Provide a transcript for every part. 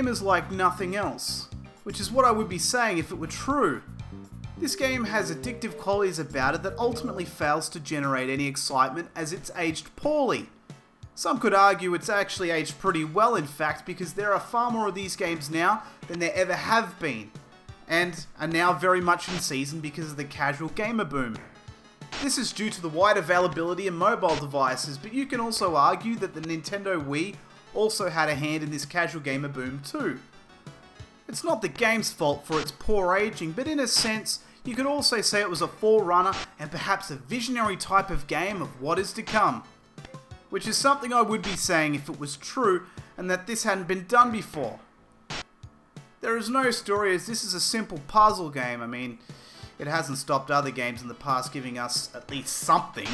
game is like nothing else, which is what I would be saying if it were true. This game has addictive qualities about it that ultimately fails to generate any excitement as it's aged poorly. Some could argue it's actually aged pretty well in fact, because there are far more of these games now than there ever have been, and are now very much in season because of the casual gamer boom. This is due to the wide availability of mobile devices, but you can also argue that the Nintendo Wii also had a hand in this casual gamer boom too. It's not the game's fault for its poor aging, but in a sense, you could also say it was a forerunner and perhaps a visionary type of game of what is to come. Which is something I would be saying if it was true, and that this hadn't been done before. There is no story, as this is a simple puzzle game. I mean, it hasn't stopped other games in the past giving us at least something.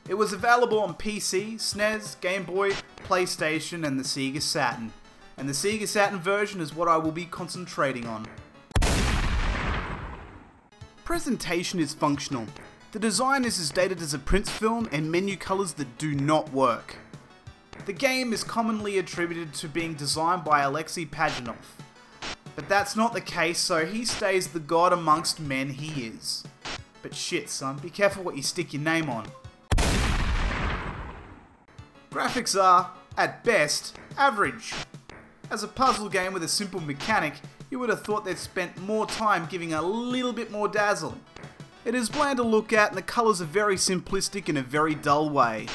It was available on PC, SNES, Game Boy, PlayStation and the Sega Saturn. And the Sega Saturn version is what I will be concentrating on. Presentation is functional. The design is as dated as a Prince film and menu colours that do not work. The game is commonly attributed to being designed by Alexei Pajitnov. But that's not the case, so he stays the god amongst men he is. But shit son, be careful what you stick your name on. Graphics are, at best, average. As a puzzle game with a simple mechanic, you would have thought they'd spent more time giving a little bit more dazzle. It is bland to look at and the colours are very simplistic in a very dull way.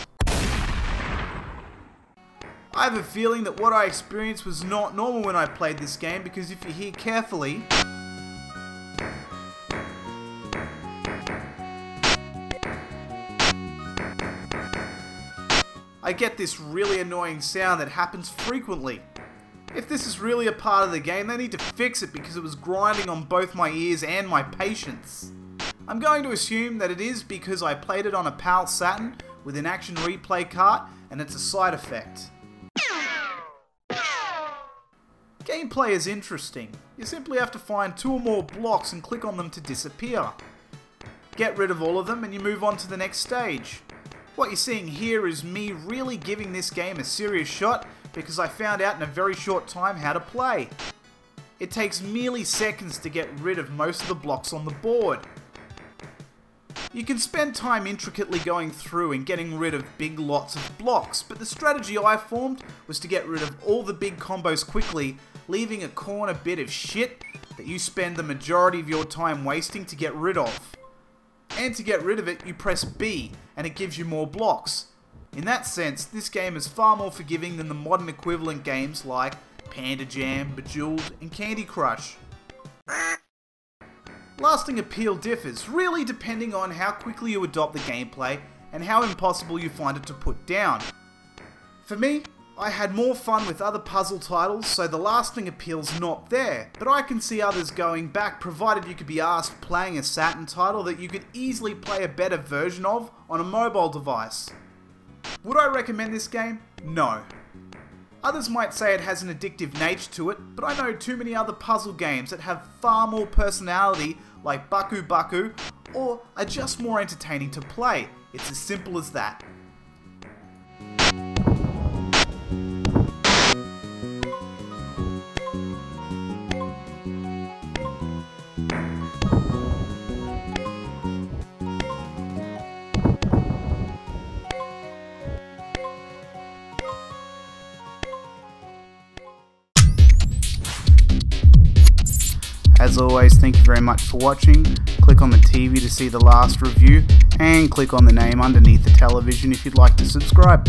I have a feeling that what I experienced was not normal when I played this game, because if you hear carefully, I get this really annoying sound that happens frequently. If this is really a part of the game, they need to fix it because it was grinding on both my ears and my patience. I'm going to assume that it is because I played it on a PAL Saturn with an action replay cart and it's a side effect. Gameplay is interesting. You simply have to find 2 or more blocks and click on them to disappear. Get rid of all of them and you move on to the next stage. What you're seeing here is me really giving this game a serious shot because I found out in a very short time how to play. It takes merely seconds to get rid of most of the blocks on the board. You can spend time intricately going through and getting rid of big lots of blocks, but the strategy I formed was to get rid of all the big combos quickly, leaving a corner bit of shit that you spend the majority of your time wasting to get rid of. And to get rid of it, you press B, and it gives you more blocks. In that sense, this game is far more forgiving than the modern equivalent games like Panda Jam, Bejeweled, and Candy Crush. Lasting appeal differs, really depending on how quickly you adopt the gameplay and how impossible you find it to put down. For me, I had more fun with other puzzle titles, so the lasting appeal's not there, but I can see others going back provided you could be asked playing a Saturn title that you could easily play a better version of on a mobile device. Would I recommend this game? No. Others might say it has an addictive nature to it, but I know too many other puzzle games that have far more personality, like Baku Baku, or are just more entertaining to play. It's as simple as that. As always, thank you very much for watching. Click on the TV to see the last review, and click on the name underneath the television if you'd like to subscribe.